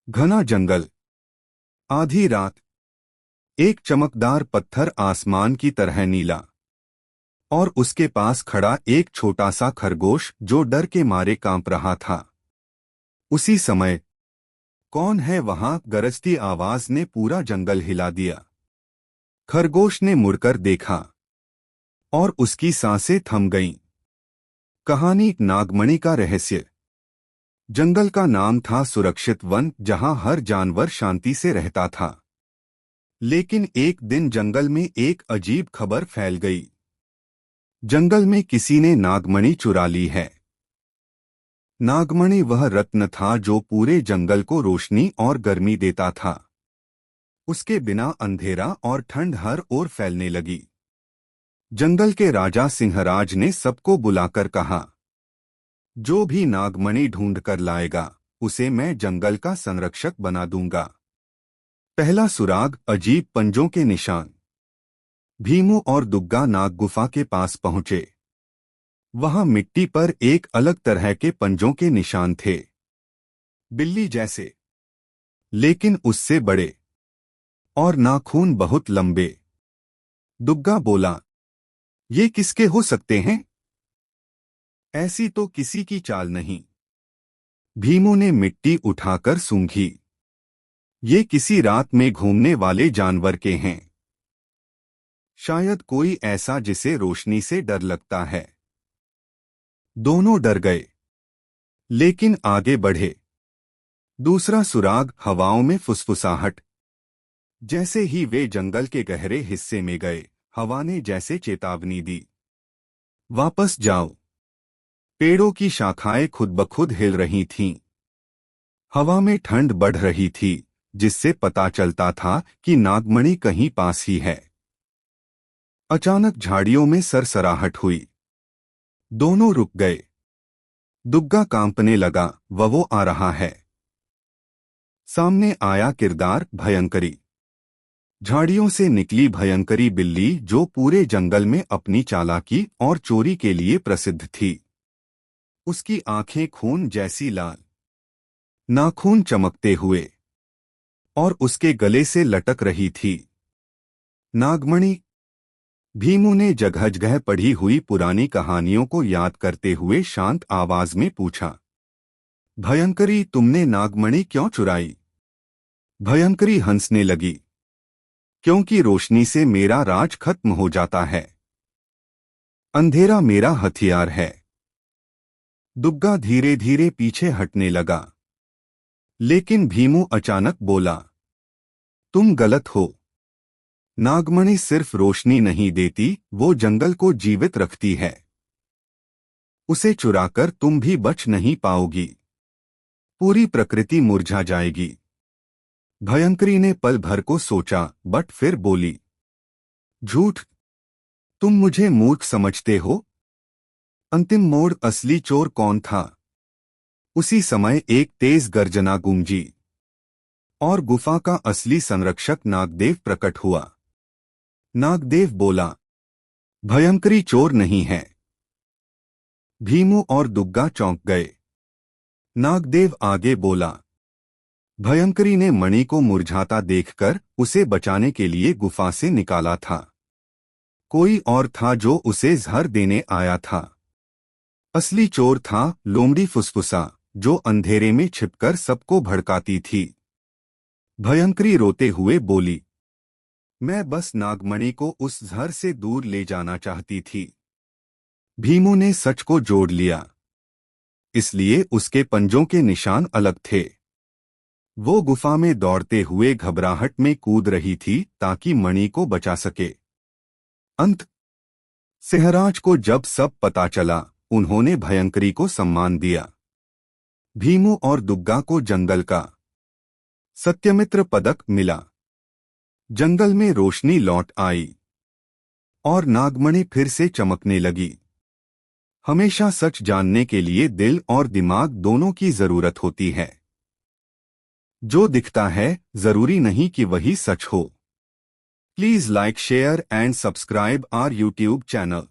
घना जंगल। आधी रात। एक चमकदार पत्थर आसमान की तरह नीला, और उसके पास खड़ा एक छोटा सा खरगोश जो डर के मारे कांप रहा था। उसी समय कौन है वहां गरजती आवाज ने पूरा जंगल हिला दिया। खरगोश ने मुड़कर देखा और उसकी सांसें थम गईं। कहानी नागमणि का रहस्य। जंगल का नाम था सुरक्षित वन, जहां हर जानवर शांति से रहता था। लेकिन एक दिन जंगल में एक अजीब खबर फैल गई। जंगल में किसी ने नागमणि चुरा ली है। नागमणि वह रत्न था जो पूरे जंगल को रोशनी और गर्मी देता था। उसके बिना अंधेरा और ठंड हर ओर फैलने लगी। जंगल के राजा सिंहराज ने सबको बुलाकर कहा, जो भी नागमणि ढूंढ कर लाएगा उसे मैं जंगल का संरक्षक बना दूंगा। पहला सुराग, अजीब पंजों के निशान। भीमू और दुग्गा नाग गुफा के पास पहुंचे। वहां मिट्टी पर एक अलग तरह के पंजों के निशान थे, बिल्ली जैसे, लेकिन उससे बड़े, और नाखून बहुत लंबे। दुग्गा बोला, ये किसके हो सकते हैं? ऐसी तो किसी की चाल नहीं। भीमू ने मिट्टी उठाकर सूंघी। ये किसी रात में घूमने वाले जानवर के हैं। शायद कोई ऐसा जिसे रोशनी से डर लगता है। दोनों डर गए, लेकिन आगे बढ़े। दूसरा सुराग, हवाओं में फुसफुसाहट। जैसे ही वे जंगल के गहरे हिस्से में गए, हवा ने जैसे चेतावनी दी, वापस जाओ। पेड़ों की शाखाएं खुद ब खुद हिल रही थीं। हवा में ठंड बढ़ रही थी, जिससे पता चलता था कि नागमणि कहीं पास ही है। अचानक झाड़ियों में सरसराहट हुई। दोनों रुक गए। दुग्गा कांपने लगा, वो आ रहा है। सामने आया किरदार, भयंकरी। झाड़ियों से निकली भयंकरी बिल्ली, जो पूरे जंगल में अपनी चालाकी और चोरी के लिए प्रसिद्ध थी। उसकी आंखें खून जैसी लाल, नाखून चमकते हुए, और उसके गले से लटक रही थी नागमणि। भीमू ने जगह जगह पढ़ी हुई पुरानी कहानियों को याद करते हुए शांत आवाज में पूछा, भयंकरी, तुमने नागमणि क्यों चुराई? भयंकरी हंसने लगी, क्योंकि रोशनी से मेरा राज खत्म हो जाता है। अंधेरा मेरा हथियार है। दुग्गा धीरे धीरे पीछे हटने लगा, लेकिन भीमू अचानक बोला, तुम गलत हो। नागमणि सिर्फ रोशनी नहीं देती, वो जंगल को जीवित रखती है। उसे चुराकर तुम भी बच नहीं पाओगी। पूरी प्रकृति मुरझा जाएगी। भयंकरी ने पल भर को सोचा, बट फिर बोली, झूठ। तुम मुझे मूर्ख समझते हो। अंतिम मोड़, असली चोर कौन था? उसी समय एक तेज गर्जना गूंजी, और गुफा का असली संरक्षक नागदेव प्रकट हुआ। नागदेव बोला, भयंकरी चोर नहीं है। भीमू और दुग्गा चौंक गए। नागदेव आगे बोला, भयंकरी ने मणि को मुरझाता देखकर उसे बचाने के लिए गुफा से निकाला था। कोई और था जो उसे जहर देने आया था। असली चोर था लोमड़ी फुसफुसा, जो अंधेरे में छिपकर सबको भड़काती थी। भयंकरी रोते हुए बोली, मैं बस नागमणि को उस जहर से दूर ले जाना चाहती थी। भीमू ने सच को जोड़ लिया, इसलिए उसके पंजों के निशान अलग थे। वो गुफा में दौड़ते हुए घबराहट में कूद रही थी ताकि मणि को बचा सके। अंत। सिंहराज को जब सब पता चला, उन्होंने भयंकरी को सम्मान दिया। भीमू और दुग्गा को जंगल का सत्यमित्र पदक मिला। जंगल में रोशनी लौट आई, और नागमणि फिर से चमकने लगी। हमेशा सच जानने के लिए दिल और दिमाग दोनों की जरूरत होती है। जो दिखता है, जरूरी नहीं कि वही सच हो। Please like, share and subscribe our YouTube channel.